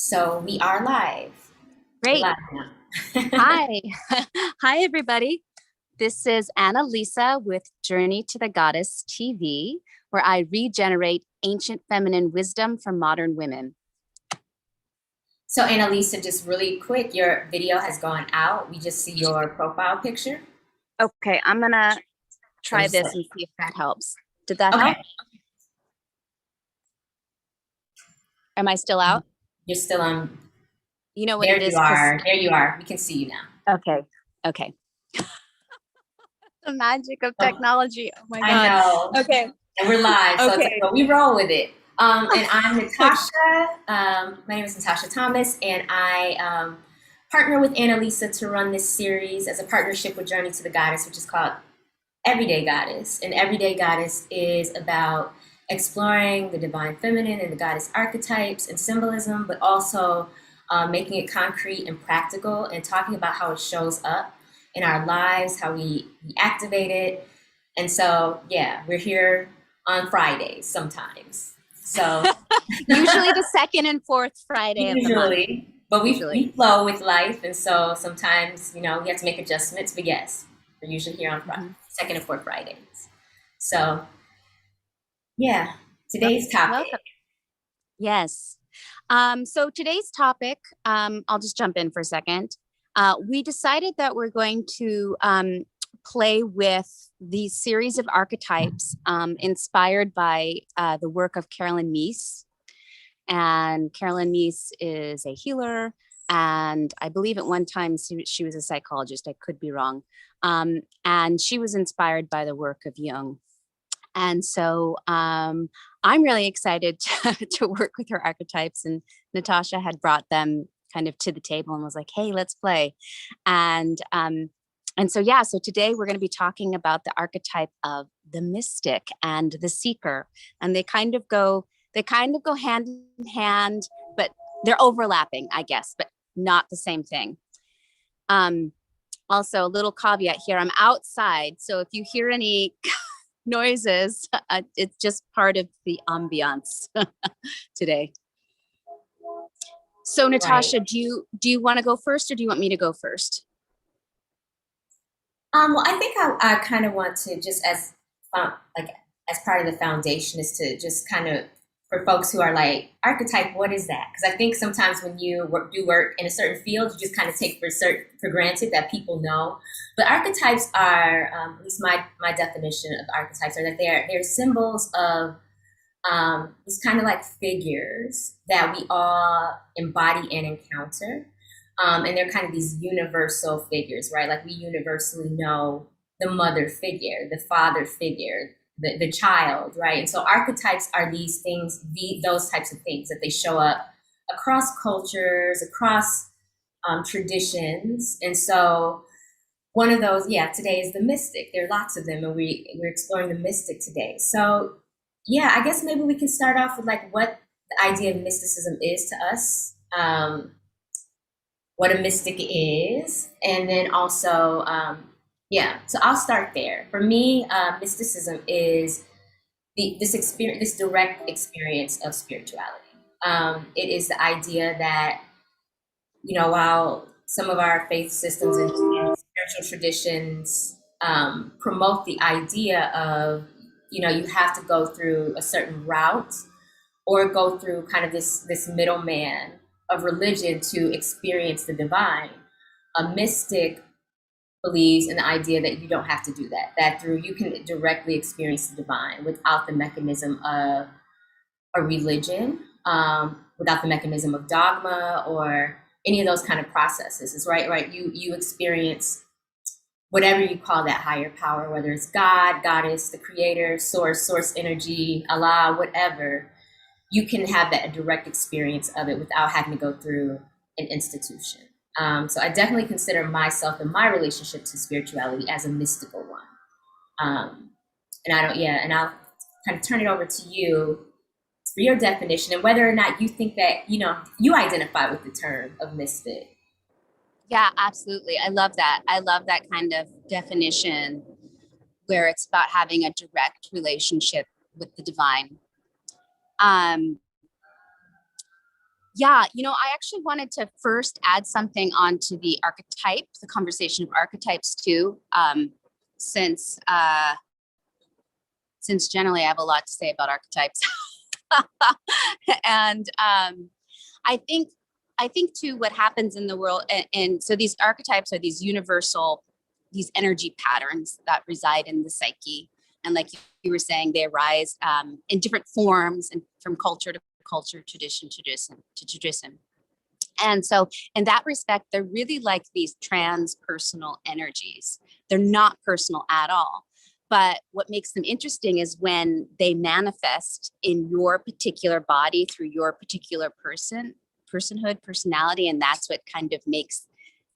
So we are live. We're Great. live now. Hi. Hi, everybody. This is Annalisa with Journey to the Goddess TV, where I regenerate ancient feminine wisdom for modern women. So Annalisa, just really quick, your video has gone out. We just see your profile picture. Okay, I'm going to try So this and see if that helps. Did that help? Am I still out? You're still on. You know what There it is? you are. There you are. We can see you now. Okay. The magic of technology. Oh my God. I know. Okay. And we're live, so Okay. but we roll with it. And I'm Natasha. My name is Natasha Thomas, and I partner with Annalisa to run this series as a partnership with Journey to the Goddess, which is called Everyday Goddess. And Everyday Goddess is about exploring the divine feminine and the goddess archetypes and symbolism, but also making it concrete and practical and talking about how it shows up in our lives, how we activate it. And so, yeah, we're here on Fridays sometimes. So usually the second and fourth Friday of the month. But we flow with life. And so sometimes, we have to make adjustments. But yes, we're usually here on second and fourth Fridays. So, yeah, today's topic. Yes. So today's topic, I'll just jump in for a second. We decided that we're going to play with the series of archetypes inspired by the work of Caroline Myss. And Caroline Myss is a healer. And I believe at one time she was a psychologist. I could be wrong. And she was inspired by the work of Jung. And so I'm really excited to work with her archetypes. And Natasha had brought them kind of to the table and was like, hey, let's play. And so today we're going to be talking about the archetype of the mystic and the seeker. And they kind of go hand in hand, but they're overlapping, I guess, but not the same thing. Also, a little caveat here, I'm outside. So if you hear any noises, it's just part of the ambiance today. So Natasha, do you want to go first, or do you want me to go first? Well, I think I kind of want to just as part of the foundation is to just kind of, for folks who are like, archetype, what is that? Because I think sometimes when you do work in a certain field, you just kind of take for granted that people know. But archetypes are, at least my definition of archetypes, are that they're symbols of these kind of like figures that we all embody and encounter. And they're kind of these universal figures, right? Like we universally know the mother figure, the father figure, the child, right? And so archetypes are these things, those types of things that they show up across cultures, across traditions. And so one of those, today is the mystic. There are lots of them, and we're exploring the mystic today. So I guess maybe we can start off with like what the idea of mysticism is to us, what a mystic is, and then also so I'll start there. For me, mysticism is this direct experience of spirituality. It is the idea that, while some of our faith systems and spiritual traditions promote the idea of, you have to go through a certain route or go through kind of this middleman of religion to experience the divine, a mystic believes in the idea that you don't have to do that you can directly experience the divine without the mechanism of a religion, without the mechanism of dogma or any of those kind of processes. Is right. You experience whatever you call that higher power, whether it's God, goddess, the creator, source energy, Allah, whatever. You can have that direct experience of it without having to go through an institution. So I definitely consider myself and my relationship to spirituality as a mystical one. And I'll kind of turn it over to you for your definition and whether or not you think that, you identify with the term of mystic. Yeah, absolutely. I love that. I love that kind of definition where it's about having a direct relationship with the divine. Yeah, I actually wanted to first add something onto the archetype, the conversation of archetypes too, since generally I have a lot to say about archetypes. And I think too what happens in the world, and so these archetypes are these universal, these energy patterns that reside in the psyche, and like you were saying, they arise in different forms and from culture to culture, tradition to tradition. And so in that respect, they're really like these transpersonal energies. They're not personal at all. But what makes them interesting is when they manifest in your particular body through your particular personhood, personality, and that's what kind of makes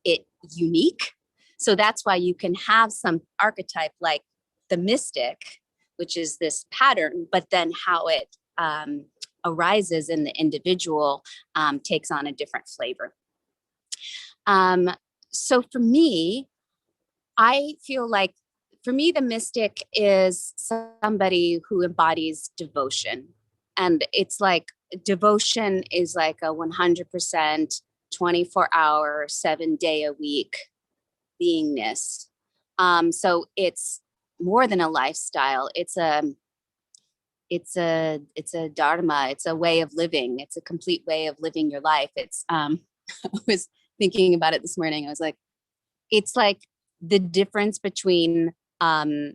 it unique. So that's why you can have some archetype like the mystic, which is this pattern, but then how it arises in the individual takes on a different flavor. So for me, I feel like for me, the mystic is somebody who embodies devotion. And it's like devotion is like a 100% 24-hour, 7-day a week beingness. So it's more than a lifestyle. It's a dharma. It's a way of living. It's a complete way of living your life. It's I was thinking about it this morning. I was like, it's like the difference between a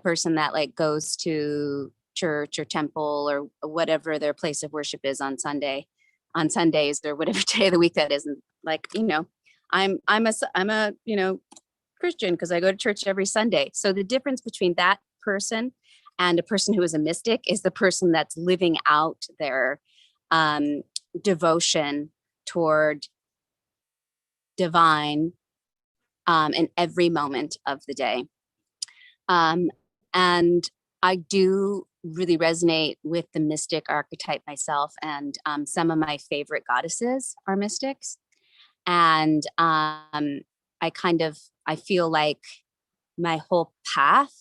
person that like goes to church or temple or whatever their place of worship is on Sundays or whatever day of the week that is. And like, I'm a Christian because I go to church every Sunday. So the difference between that person and a person who is a mystic is the person that's living out their devotion toward divine in every moment of the day. And I do really resonate with the mystic archetype myself, and some of my favorite goddesses are mystics. And I feel like my whole path,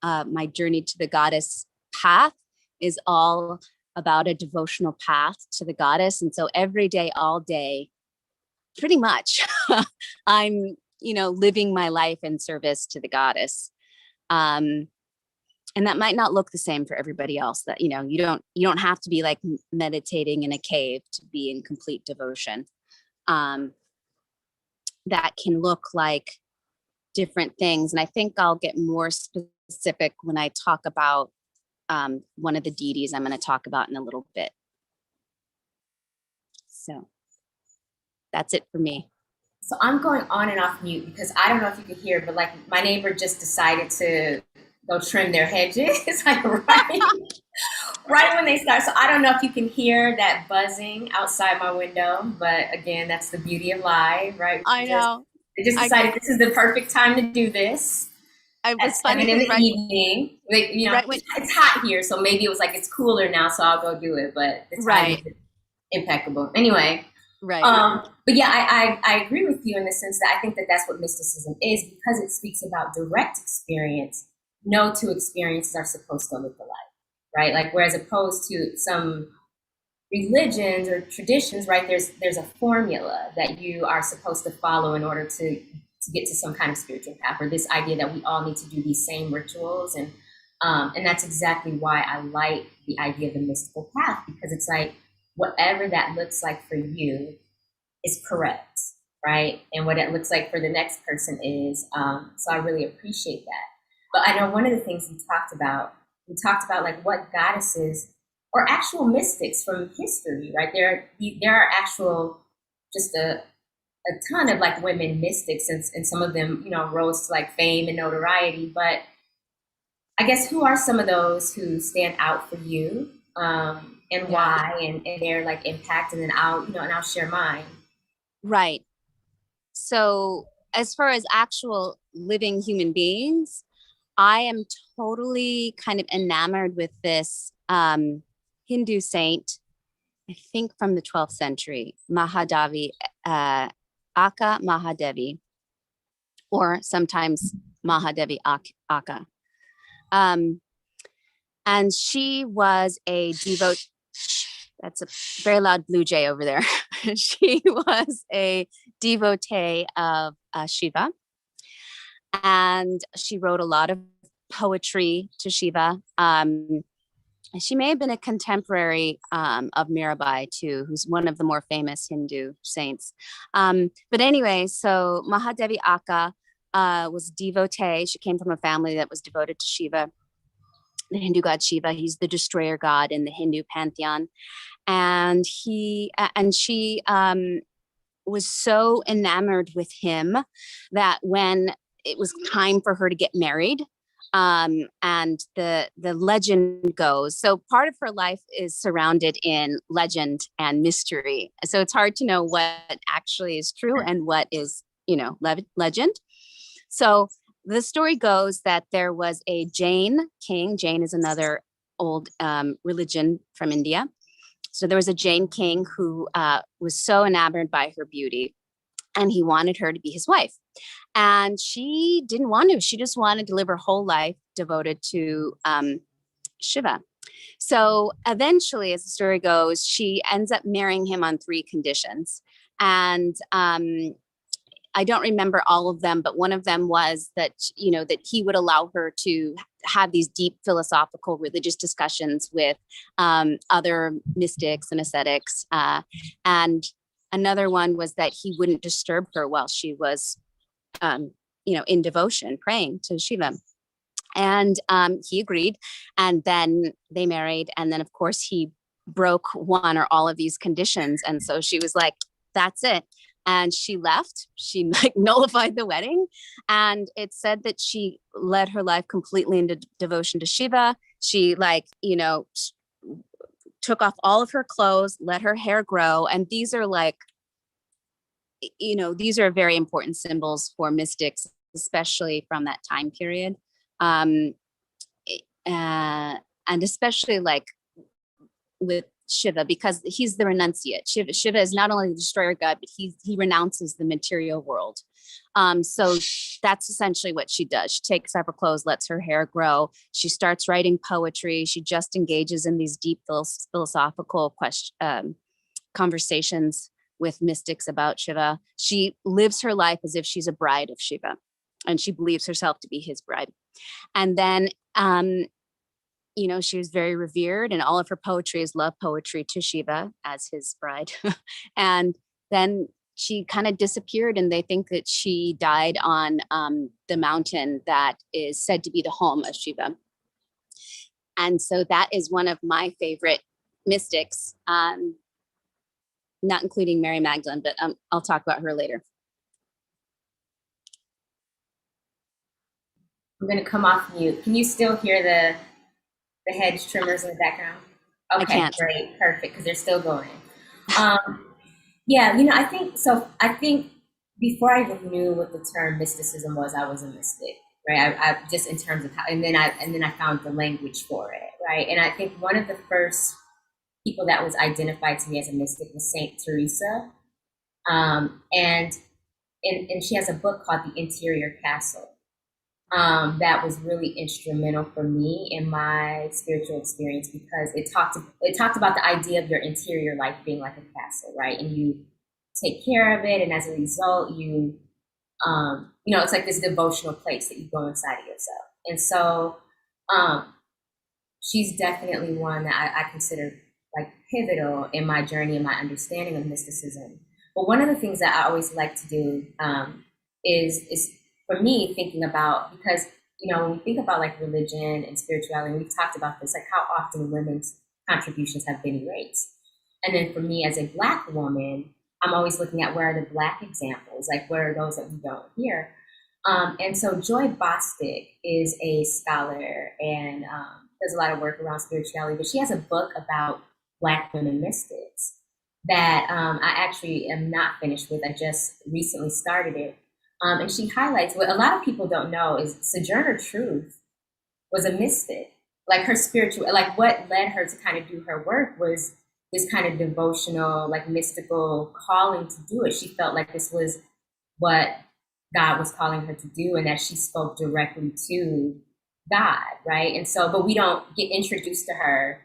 my journey to the goddess path is all about a devotional path to the goddess. And so every day, all day, pretty much, I'm, living my life in service to the goddess. And that might not look the same for everybody else. That, you don't have to be like meditating in a cave to be in complete devotion. That can look like different things. And I think I'll get more specific when I talk about one of the deities I'm going to talk about in a little bit. So that's it for me. So I'm going on and off mute because I don't know if you could hear, but like my neighbor just decided to go trim their hedges, like right when they start. So I don't know if you can hear that buzzing outside my window, but again, that's the beauty of live, right? I know. They just decided this is the perfect time to do this. It's funny in the evening. Like, it's hot here, so maybe it was like it's cooler now, so I'll go do it. But the time is impeccable. Anyway. Right. But yeah, I agree with you in the sense that I think that that's what mysticism is, because it speaks about direct experience. No two experiences are supposed to look alike, right? Like, whereas opposed to some religions or traditions, right? There's a formula that you are supposed to follow in order to get to some kind of spiritual path, or this idea that we all need to do these same rituals, and that's exactly why I like the idea of the mystical path, because it's like, whatever that looks like for you is correct, right? And what it looks like for the next person is. So I really appreciate that. But I know one of the things we talked about like what goddesses or actual mystics from history, right? There are actual, just a ton of like women mystics, and some of them, rose to like fame and notoriety. But I guess, who are some of those who stand out for you? And why, and their like impact, and then I'll share mine. Right. So as far as actual living human beings, I am totally kind of enamored with this Hindu saint, I think from the 12th century, Mahadevi, Akka Mahadevi, or sometimes Mahadevi Akka. And she was a That's a very loud blue jay over there. She was a devotee of Shiva, and she wrote a lot of poetry to Shiva. She may have been a contemporary of Mirabai too, who's one of the more famous Hindu saints. But anyway, so Mahadevi Akka was a devotee. She came from a family that was devoted to Shiva, the Hindu god Shiva. He's the destroyer god in the Hindu pantheon. And she was so enamored with him that when it was time for her to get married, and the legend goes, so part of her life is surrounded in legend and mystery, so it's hard to know what actually is true and what is, legend. So the story goes that there was a Jain king. Jain is another old religion from India. So there was a Jain king who was so enamored by her beauty, and he wanted her to be his wife. And she didn't want to. She just wanted to live her whole life devoted to Shiva. So eventually, as the story goes, she ends up marrying him on 3 conditions. And I don't remember all of them, but one of them was that, that he would allow her to have these deep philosophical religious discussions with other mystics and ascetics. And another one was that he wouldn't disturb her while she was, in devotion, praying to Shiva. And he agreed. And then they married. And then, of course, he broke one or all of these conditions. And so she was like, that's it. And she left. She nullified the wedding. And it said that she led her life completely into devotion to Shiva. She took off all of her clothes, let her hair grow. And these are these are very important symbols for mystics, especially from that time period. And especially with Shiva, because he's the renunciate. Shiva is not only the destroyer god, but he renounces the material world. So that's essentially what she does. She takes off her clothes, lets her hair grow. She starts writing poetry. She just engages in these deep philosophical conversations with mystics about Shiva. She lives her life as if she's a bride of Shiva, and she believes herself to be his bride. And then, she was very revered, and all of her poetry is love poetry to Shiva as his bride. And then she kind of disappeared, and they think that she died on the mountain that is said to be the home of Shiva. And so that is one of my favorite mystics, not including Mary Magdalene, but I'll talk about her later. I'm going to come off mute. Can you still hear the hedge trimmers in the background? Okay, great, perfect, because they're still going. Yeah, I think before I even knew what the term mysticism was, I was a mystic, right? I just in terms of how, and then I found the language for it, right? And I think one of the first people that was identified to me as a mystic was Saint Teresa, and she has a book called The Interior Castle. That was really instrumental for me in my spiritual experience, because it talked about the idea of your interior life being like a castle, right? And you take care of it, and as a result, you it's like this devotional place that you go inside of yourself. And so, she's definitely one that I consider pivotal in my journey and my understanding of mysticism. But one of the things that I always like to do is for me, thinking about, because, when we think about religion and spirituality, we've talked about this, how often women's contributions have been erased. And then for me as a Black woman, I'm always looking at where are the Black examples, where are those that we don't hear. And so Joy Bostic is a scholar and does a lot of work around spirituality, but she has a book about Black women mystics that I actually am not finished with. I just recently started it. And she highlights what a lot of people don't know is Sojourner Truth was a mystic. Her spiritual, what led her to kind of do her work was this kind of devotional, mystical calling to do it. She felt like this was what God was calling her to do, and that she spoke directly to God, right? And so, but we don't get introduced to her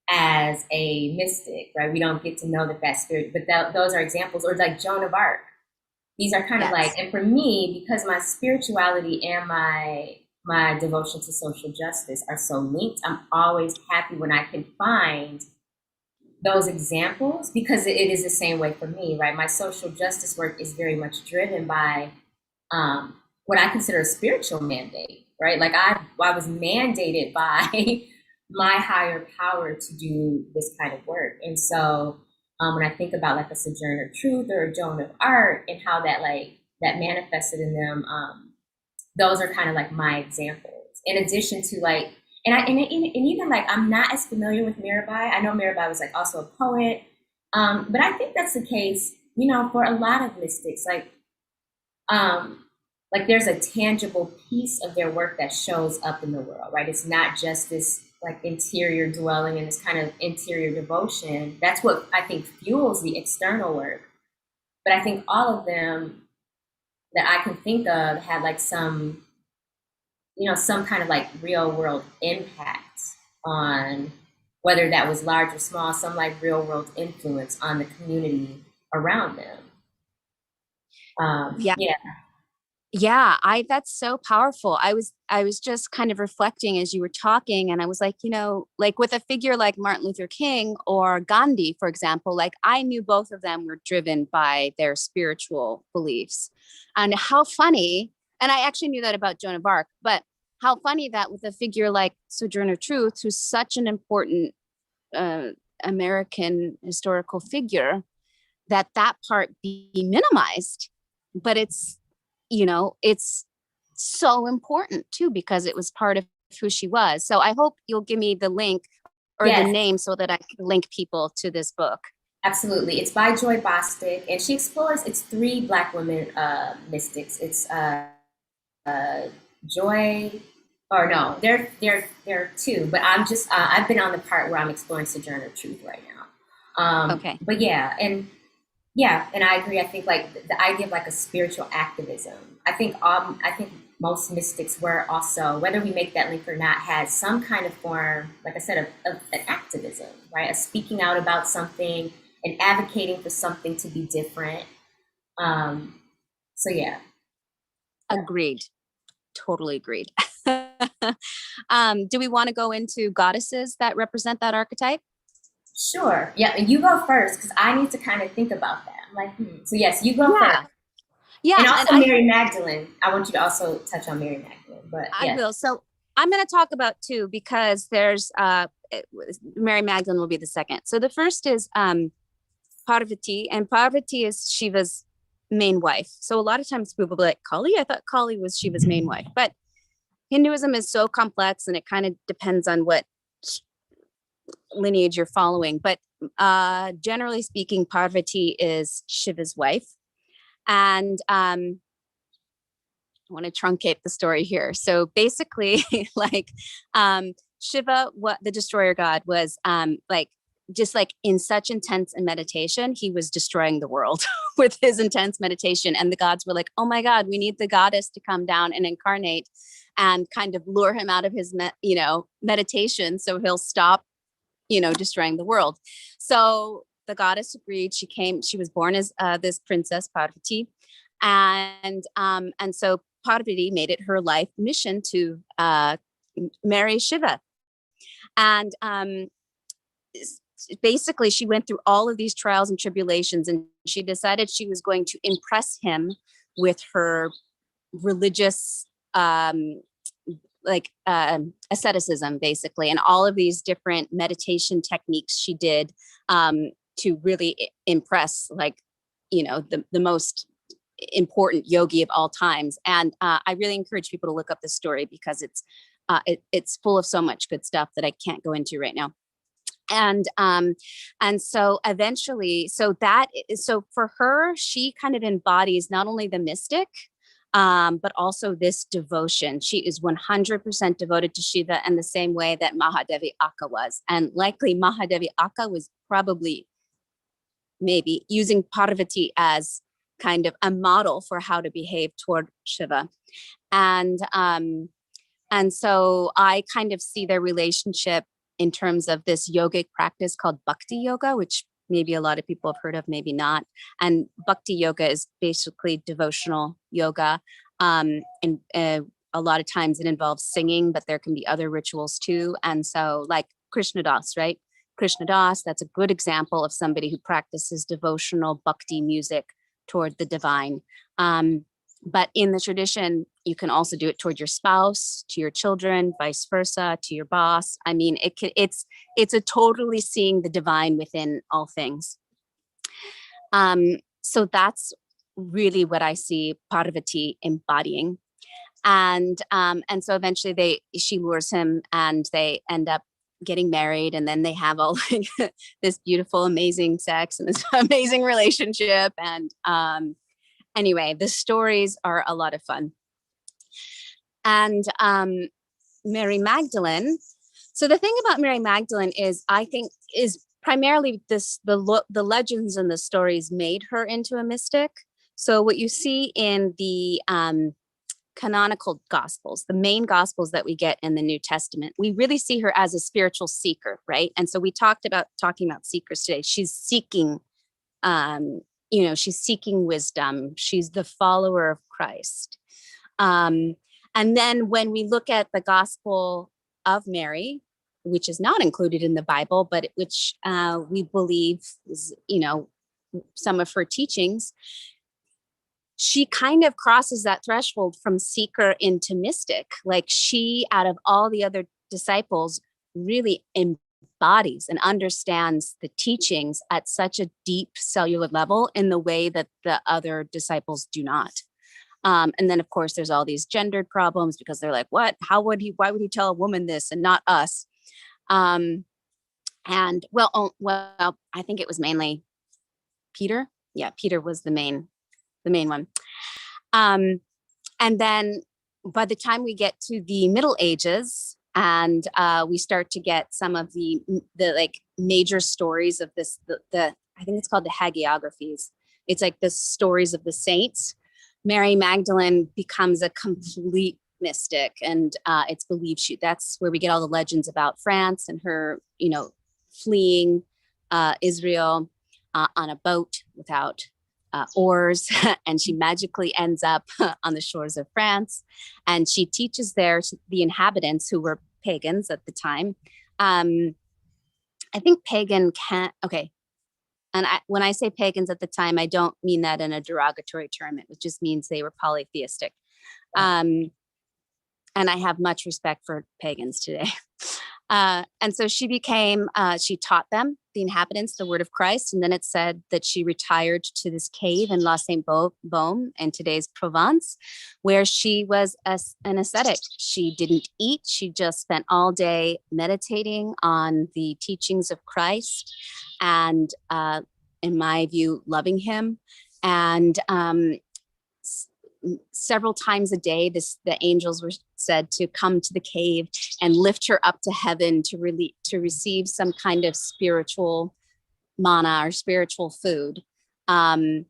as a mystic, right? We don't get to know that spirit, but those are examples. Or like Joan of Arc. These are kind of like, and for me, because my spirituality and my devotion to social justice are so linked, I'm always happy when I can find those examples, because it is the same way for me, right? My social justice work is very much driven by what I consider a spiritual mandate, right? Like I was mandated by my higher power to do this kind of work. And so when I think about like a Sojourner Truth or a Joan of Arc and how that manifested in them, those are kind of like my examples. In addition to like, and even like, I'm not as familiar with Mirabai. I know Mirabai was like also a poet, but I think that's the case, for a lot of mystics. Like there's a tangible piece of their work that shows up in the world, right? It's not just this like interior dwelling and this kind of interior devotion. That's what I think fuels the external work. But I think all of them that I can think of had like some kind of like real world impact on, whether that was large or small, some like real world influence on the community around them. Yeah, that's so powerful. I was just kind of reflecting as you were talking, and I was like, like with a figure like Martin Luther King or Gandhi, for example, like I knew both of them were driven by their spiritual beliefs. And how funny, and I actually knew that about Joan of Arc, but how funny that with a figure like Sojourner Truth, who's such an important American historical figure, that part be minimized. But it's so important too, because it was part of who she was. So I hope you'll give me the link or the name so that I can link people to this book. Absolutely. It's by Joy Bostic, and she explores, it's 3 Black women mystics. It's Joy, or no, there are 2, but I'm just, I've been on the part where I'm exploring Sojourner Truth right now. Okay. But and I agree. I think like the idea of like a spiritual activism. I think most mystics were also, whether we make that link or not, had some kind of form, like I said, of an activism, right? A speaking out about something and advocating for something to be different. So yeah. Agreed. Totally agreed. Do we want to go into goddesses that represent that archetype? Sure. Yeah, and you go first, because I need to kind of think about that. I'm like, So yes, you go first. Yeah. And also Mary Magdalene. I want you to also touch on Mary Magdalene. But yes. I will. So I'm going to talk about 2, because there's Mary Magdalene will be the second. So the first is Parvati, and Parvati is Shiva's main wife. So a lot of times people will be like, Kali? I thought Kali was Shiva's main wife. But Hinduism is so complex, and it kind of depends on what lineage you're following. But generally speaking, Parvati is Shiva's wife. And I want to truncate the story here. So basically, like Shiva, what the destroyer god, was just like in such intense meditation, he was destroying the world with his intense meditation. And the gods were like, oh my God, we need the goddess to come down and incarnate and kind of lure him out of his, meditation. So he'll stop, destroying the world. So the goddess agreed. She was born as this princess Parvati. And so Parvati made it her life mission to marry Shiva. And basically she went through all of these trials and tribulations, and she decided she was going to impress him with her religious asceticism, basically, and all of these different meditation techniques she did to really impress the most important yogi of all times. And I really encourage people to look up this story, because it's full of so much good stuff that I can't go into right now. And so eventually, so for her, she kind of embodies not only the mystic, but also this devotion. She is 100% devoted to Shiva in the same way that Mahadevi Akka was. And likely Mahadevi Akka was probably maybe using Parvati as kind of a model for how to behave toward Shiva. And so I kind of see their relationship in terms of this yogic practice called Bhakti Yoga, which maybe a lot of people have heard of, maybe not. And Bhakti Yoga is basically devotional yoga. And a lot of times it involves singing, but there can be other rituals too. And so like Krishna Das, right? Krishna Das, that's a good example of somebody who practices devotional bhakti music toward the divine. But in the tradition, you can also do it toward your spouse, to your children, vice versa, to your boss. I mean, it's a totally seeing the divine within all things. So that's really what I see Parvati embodying. And so eventually she lures him and they end up getting married, and then they have all like this beautiful, amazing sex and this amazing relationship. And anyway, the stories are a lot of fun. And Mary Magdalene. So the thing about Mary Magdalene is, I think, is primarily the legends and the stories made her into a mystic. So what you see in the canonical gospels, the main gospels that we get in the New Testament, we really see her as a spiritual seeker, right? And so we talking about seekers today. She's seeking, she's seeking wisdom. She's the follower of Christ. And then when we look at the Gospel of Mary, which is not included in the Bible, but which we believe is, some of her teachings, she kind of crosses that threshold from seeker into mystic. Like she, out of all the other disciples, really embodies and understands the teachings at such a deep cellular level in the way that the other disciples do not. And then of course there's all these gendered problems because they're like, why would he tell a woman this and not us? And well, I think it was mainly Peter. Yeah, Peter was the main one. And then by the time we get to the Middle Ages and we start to get some of the like major stories of this, I think it's called the hagiographies. It's like the stories of the saints. Mary Magdalene becomes a complete mystic, and it's believed that's where we get all the legends about France and her, fleeing Israel on a boat without oars, and she magically ends up on the shores of France, and she teaches there the inhabitants who were pagans at the time. I think pagan can't, okay. And when I say pagans at the time, I don't mean that in a derogatory term. It just means they were polytheistic. And I have much respect for pagans today. And so she taught them, the inhabitants, the word of Christ. And then it said that she retired to this cave in La Sainte-Baume in today's Provence, where she was an ascetic. She didn't eat. She just spent all day meditating on the teachings of Christ and, in my view, loving him. And several times a day, the angels were said to come to the cave and lift her up to heaven to receive some kind of spiritual manna or spiritual food. And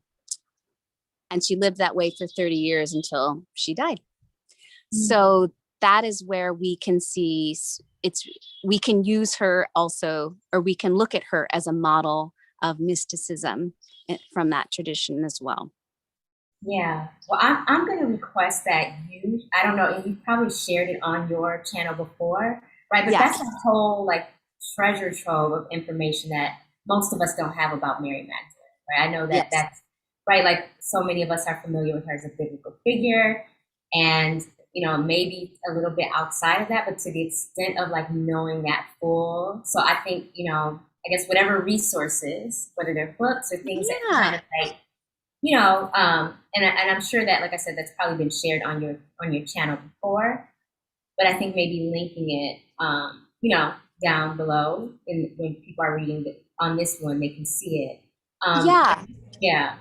she lived that way for 30 years until she died. Mm-hmm. So that is where we can see we can use her also, or we can look at her as a model of mysticism from that tradition as well. Yeah. Well, I'm going to request that I don't know, and you've probably shared it on your channel before, right? But yes, that's a whole like treasure trove of information that most of us don't have about Mary Magdalene, right? I know that that's right. Like so many of us are familiar with her as a biblical figure and, maybe a little bit outside of that, but to the extent of like knowing that full. So I think, I guess whatever resources, whether they're books or things that kind of like, and I'm sure that, like I said, that's probably been shared on your channel before, but I think maybe linking it, down below when people are reading on this one, they can see it. Yeah.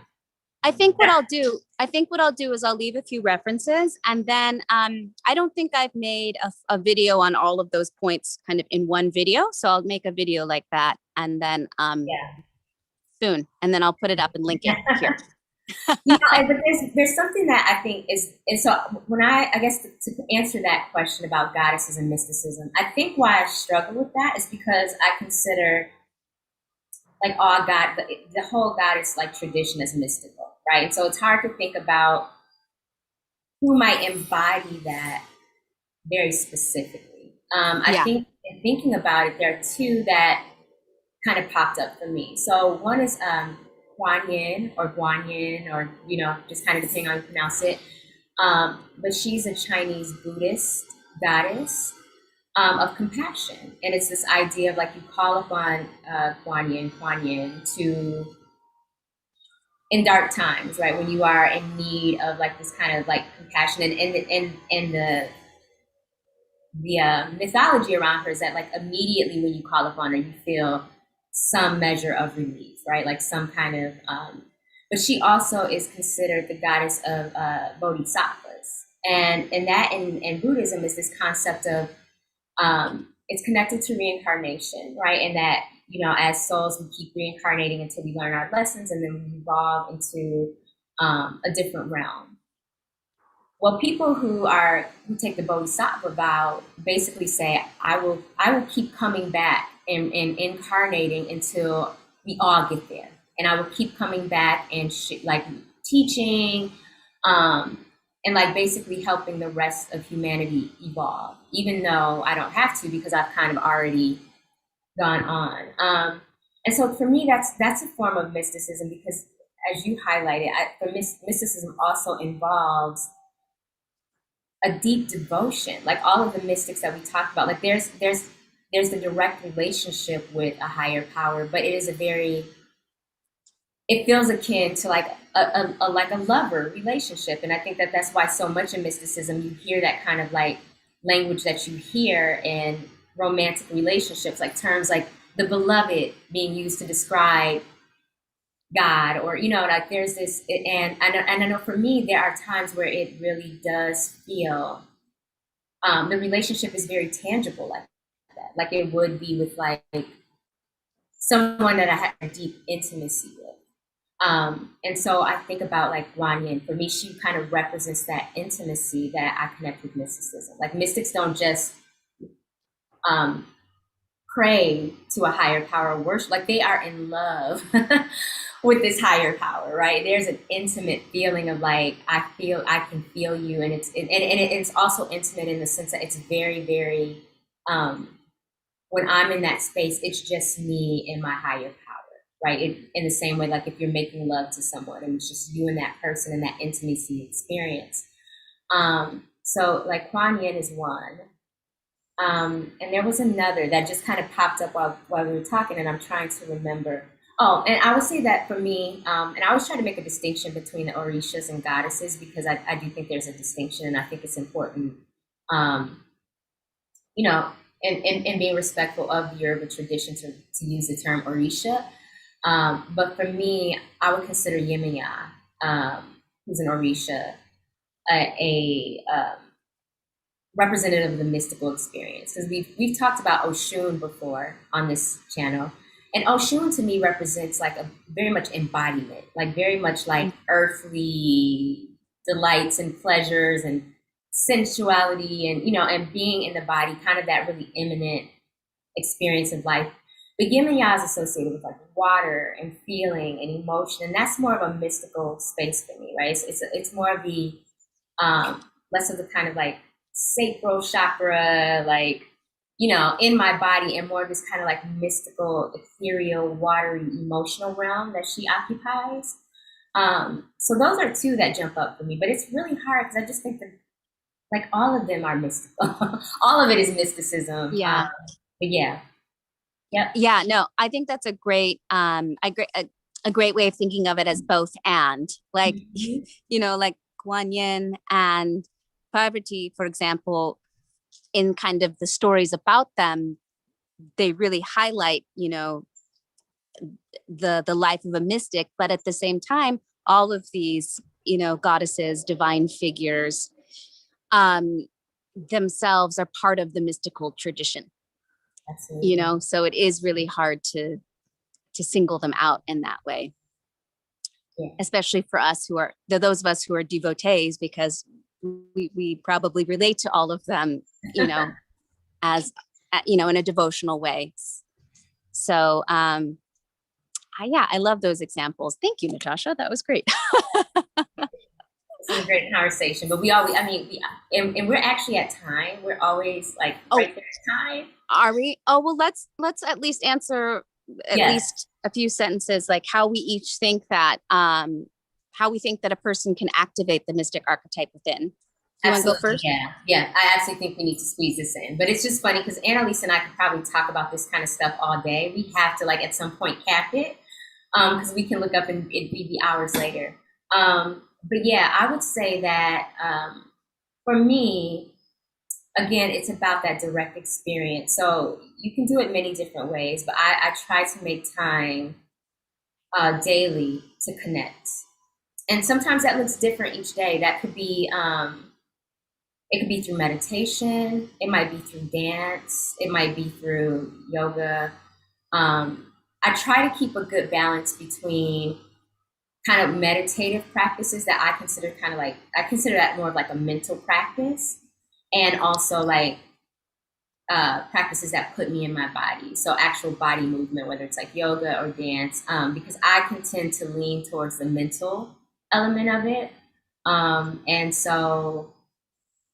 I think what I'll do is I'll leave a few references, and then I don't think I've made a video on all of those points kind of in one video. So I'll make a video like that, and then soon, and then I'll put it up and link it here. But there's something that I think is, and so when I guess to answer that question about goddesses and mysticism, I think why I struggle with that is because I consider like all God, the whole goddess like tradition as mystical, right? And so it's hard to think about who might embody that very specifically. I Yeah. think in thinking about it, there are two that kind of popped up for me. So one is Guan Yin or Guan Yin, or just kind of depending on how you pronounce it. But she's a Chinese Buddhist goddess of compassion, and it's this idea of like you call upon Guan Yin to in dark times, right, when you are in need of like this kind of like compassion, and the mythology around her is that like immediately when you call upon her, you feel some measure of relief, right? Like some kind of. But she also is considered the goddess of bodhisattvas, and that in Buddhism is this concept of it's connected to reincarnation, right? And that as souls, we keep reincarnating until we learn our lessons, and then we evolve into a different realm. Well, people who take the bodhisattva vow basically say, I will keep coming back and incarnating until we all get there, and I will keep coming back and like teaching, and like basically helping the rest of humanity evolve, even though I don't have to because I've kind of already gone on. And so for me, that's a form of mysticism because, as you highlighted, mysticism also involves a deep devotion, like all of the mystics that we talked about. Like there's the direct relationship with a higher power, but it feels akin to like a lover relationship, and I think that that's why so much in mysticism you hear that kind of like language that you hear in romantic relationships, like terms like the beloved being used to describe God, or like there's this, and I know for me there are times where it really does feel the relationship is very tangible like that, like it would be with like someone that I had a deep intimacy with. And so I think about like Guan Yin. For me, she kind of represents that intimacy that I connect with mysticism. Like mystics don't just um, pray to a higher power, worship, like they are in love with this higher power, right? There's an intimate feeling of like I can feel you, and it's also intimate in the sense that it's very, very when I'm in that space, it's just me and my higher power, right? In the same way, like if you're making love to someone and it's just you and that person and that intimacy experience. So like Kuan Yin is one. And there was another that just kind of popped up while we were talking, and I'm trying to remember. Oh, and I would say that for me, and I always try to make a distinction between the Orishas and goddesses because I do think there's a distinction, and I think it's important, um, you know, and being respectful of the Yoruba tradition to use the term Orisha. But for me, I would consider Yemaya, who's an Orisha, a representative of the mystical experience, because we've talked about Oshun before on this channel, and Oshun to me represents like a very much embodiment, like very much like earthly delights and pleasures and sensuality, and and being in the body, kind of that really imminent experience of life. But yin and yang is associated with like water and feeling and emotion, and that's more of a mystical space for me, right? It's more of the less of the kind of like sacral chakra, like in my body, and more of this kind of like mystical, ethereal, watery, emotional realm that she occupies. So those are two that jump up for me, but it's really hard because I just think that like all of them are mystical. All of it is mysticism. Yeah. But yeah. Yep. Yeah, no, I think that's a great a great way of thinking of it as both and, like, like Guan Yin and Parvati, for example, in kind of the stories about them, they really highlight, the life of a mystic, but at the same time, all of these, goddesses, divine figures, um, themselves are part of the mystical tradition. Absolutely. So it is really hard to single them out in that way. Yeah. especially for us who are those of us who are devotees, because we probably relate to all of them, as in a devotional way. So I love those examples. Thank you, Natasha. That was great. It's been a great conversation, but and we're actually at time. We're always like right there at time. Are we? Oh, well, let's at least answer at least a few sentences, like how we each think that, how we think that a person can activate the mystic archetype within. You want to go first? Yeah. I actually think we need to squeeze this in, but it's just funny because Annalise and I could probably talk about this kind of stuff all day. We have to at some point cap it, because we can look up and it'd be hours later. But yeah, I would say that for me, again, it's about that direct experience. So you can do it many different ways, but I try to make time daily to connect. And sometimes that looks different each day. That could be, it could be through meditation. It might be through dance. It might be through yoga. I try to keep a good balance between kind of meditative practices that I consider I consider that more of like a mental practice, and also practices that put me in my body. So actual body movement, whether it's like yoga or dance, because I can tend to lean towards the mental element of it. And so,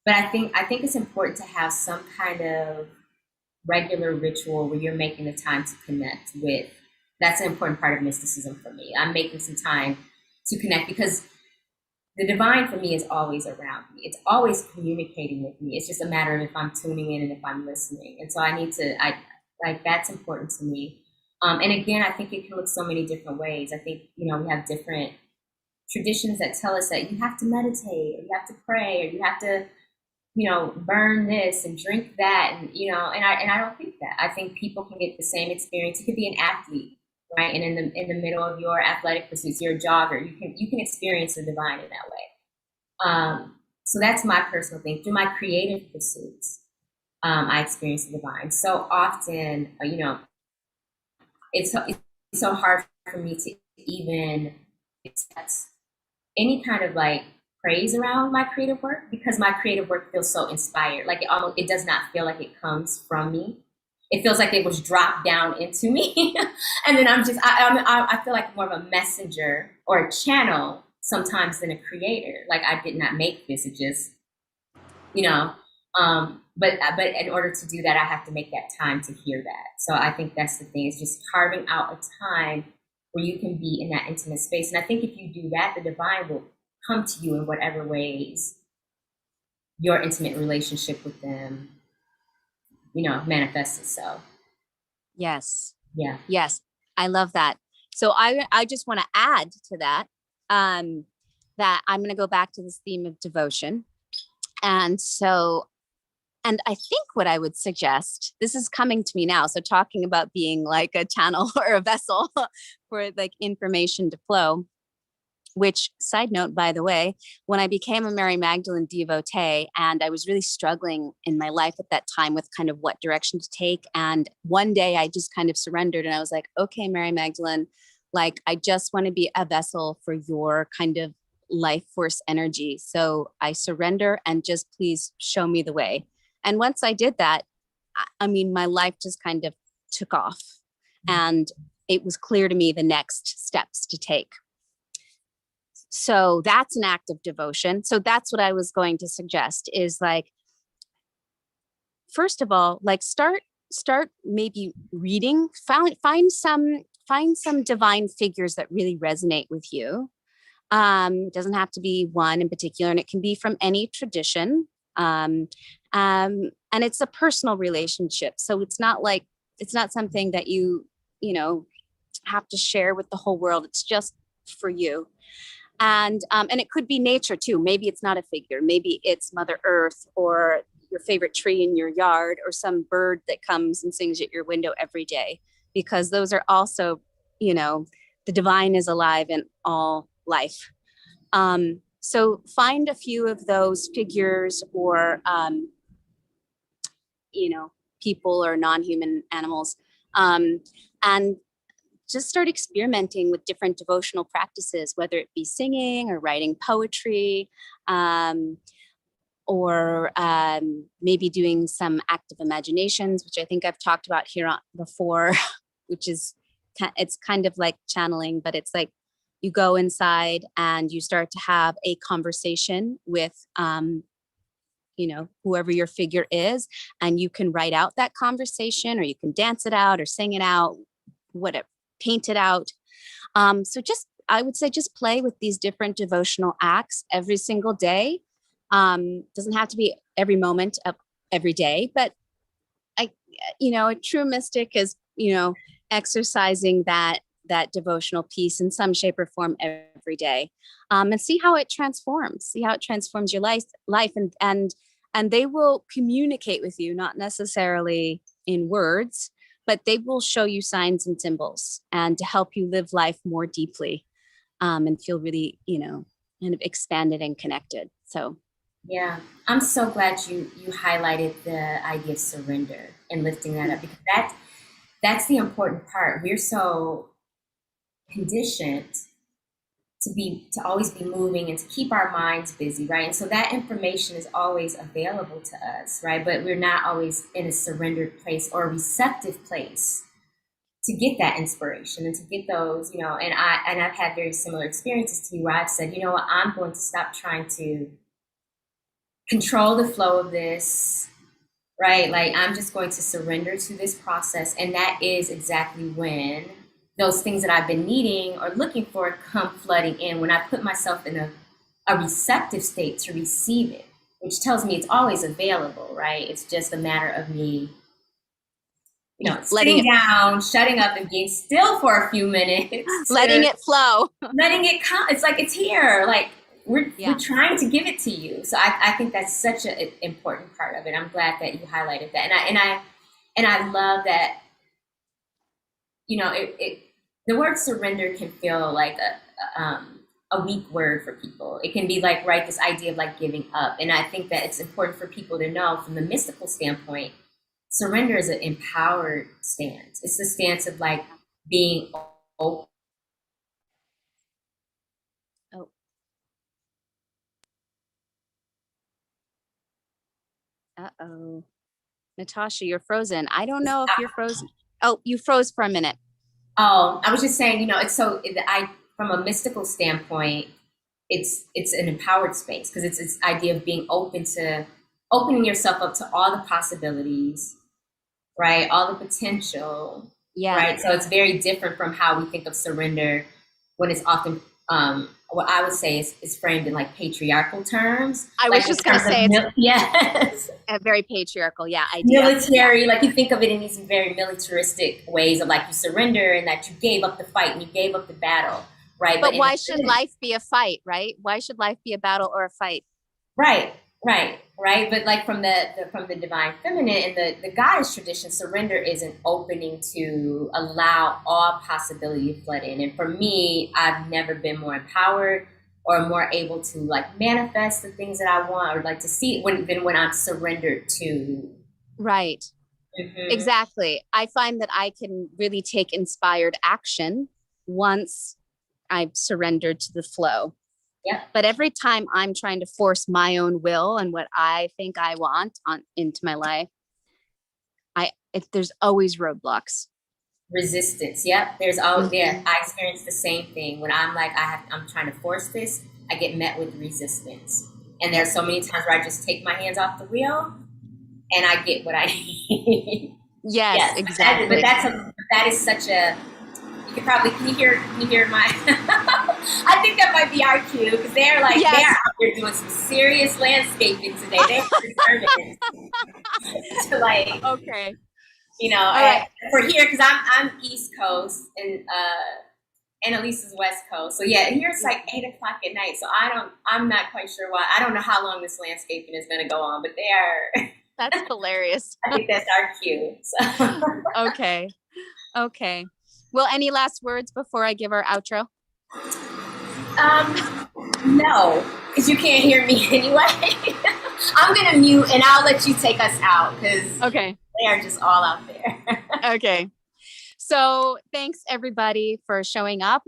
but I think it's important to have some kind of regular ritual where you're making the time to connect with. That's an important part of mysticism for me. I'm making some time to connect because the divine for me is always around me. It's always communicating with me. It's just a matter of if I'm tuning in and if I'm listening. And so that's important to me. And again, I think it can look so many different ways. I think, we have different traditions that tell us that you have to meditate, or you have to pray, or you have to, burn this and drink that. And, and I don't think that. I think people can get the same experience. You could be an athlete, right? And in the middle of your athletic pursuits, you're a jogger. You can experience the divine in that way. So that's my personal thing. Through my creative pursuits, I experience the divine. So often, it's so hard for me to even accept any kind of praise around my creative work, because my creative work feels so inspired. It does not feel like it comes from me. It feels like it was dropped down into me. And then I feel like more of a messenger or a channel sometimes than a creator. I did not make this, it just, but in order to do that, I have to make that time to hear that. So I think that's the thing, is just carving out a time where you can be in that intimate space. And I think if you do that, the divine will come to you in whatever ways your intimate relationship with them, manifests itself. Yes. Yeah. Yes. I love that. So I just want to add to that, that I'm going to go back to this theme of devotion. And I think what I would suggest, this is coming to me now. So talking about being like a channel or a vessel for information to flow, which, side note, by the way, when I became a Mary Magdalene devotee, and I was really struggling in my life at that time with kind of what direction to take. And one day I just kind of surrendered and I was like, okay, Mary Magdalene, I just want to be a vessel for your kind of life force energy. So I surrender and just please show me the way. And once I did that, my life just kind of took off, and it was clear to me the next steps to take. So that's an act of devotion. So that's what I was going to suggest, is first of all, start maybe reading, find some divine figures that really resonate with you. It doesn't have to be one in particular, and it can be from any tradition. And it's a personal relationship. So it's not something that you have to share with the whole world. It's just for you. And it could be nature too. Maybe it's not a figure. Maybe it's Mother Earth, or your favorite tree in your yard, or some bird that comes and sings at your window every day, because those are also, the divine is alive in all life. So find a few of those figures, or, people or non-human animals, and just start experimenting with different devotional practices, whether it be singing or writing poetry, or maybe doing some active imaginations, which I think I've talked about here before, which is, it's kind of like channeling, but it's like you go inside and you start to have a conversation with, whoever your figure is, and you can write out that conversation, or you can dance it out or sing it out, whatever, paint it out. I would say just play with these different devotional acts every single day. Doesn't have to be every moment of every day, but a true mystic is, exercising that devotional piece in some shape or form every day, and see how it transforms your life, and they will communicate with you, not necessarily in words, but they will show you signs and symbols, and to help you live life more deeply, and feel really, kind of expanded and connected. So yeah, I'm so glad you highlighted the idea of surrender and lifting that up, because that's the important part. We're so conditioned to always be moving and to keep our minds busy, right? And so that information is always available to us, right? But we're not always in a surrendered place or a receptive place to get that inspiration and to get those, and I've had very similar experiences to you, where I've said, you know what, I'm going to stop trying to control the flow of this, right? Like, I'm just going to surrender to this process. And that is exactly when those things that I've been needing or looking for come flooding in, when I put myself in a receptive state to receive it, which tells me it's always available, right? It's just a matter of me, sitting down, shutting up, and being still for a few minutes. Letting it flow. Letting it come. It's like, it's here. Like, we're trying to give it to you. So I think that's such an important part of it. I'm glad that you highlighted that. And I love that, the word surrender can feel like a weak word for people. It can be like, right, this idea of like giving up. And I think that it's important for people to know, from the mystical standpoint, surrender is an empowered stance. It's the stance of like being open. Uh-oh. Natasha, you're frozen. I don't know if you're frozen. Oh, you froze for a minute. Oh, I was just saying, it's so, from a mystical standpoint, it's an empowered space, because it's this idea of being opening yourself up to all the possibilities, right? All the potential, right? So it's very different from how we think of surrender, when it's often, what I would say is framed in like patriarchal terms. I was just going to say, yes, very patriarchal, idea. Military, like you think of it in these very militaristic ways of like, you surrender and that you gave up the fight and you gave up the battle, right? But why should life be a fight, right? Why should life be a battle or a fight? Right. But like from the divine feminine and the goddess tradition, surrender is an opening to allow all possibility to flood in. And for me, I've never been more empowered or more able to like manifest the things that I want, or like to see than when I'm surrendered to. Right. Mm-hmm. Exactly. I find that I can really take inspired action once I've surrendered to the flow. Yeah. But every time I'm trying to force my own will and what I think I want into my life, there's always roadblocks. Resistance. Yep. There's always I experience the same thing when I'm like, I'm trying to force this. I get met with resistance, and there's so many times where I just take my hands off the wheel, and I get what I need. Yes, exactly. But that is such a. Can you hear my, I think that might be our cue, because they're out there doing some serious landscaping today. They're determined to like, okay. Right. For here, because I'm East Coast and Annalise is West Coast. So yeah, here it's like 8:00 at night. So I'm not quite sure why. I don't know how long this landscaping is going to go on, but they are. That's hilarious. I think that's our cue. So. Okay. Well, any last words before I give our outro? No, because you can't hear me anyway. I'm going to mute and I'll let you take us out, because they are just all out there. Okay. So thanks everybody for showing up.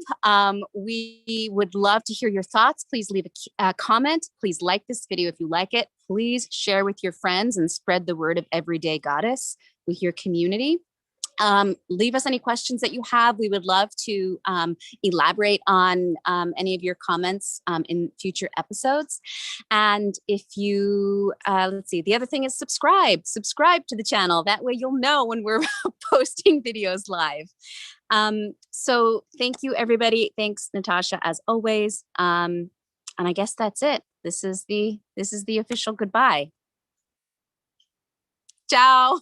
We would love to hear your thoughts. Please leave a comment. Please like this video if you like it. Please share with your friends and spread the word of Everyday Goddess with your community. Leave us any questions that you have. We would love to elaborate on any of your comments in future episodes. And if you, let's see, the other thing is subscribe to the channel. That way you'll know when we're posting videos live. So thank you, everybody. Thanks, Natasha, as always. And I guess that's it. This is the official goodbye. Ciao.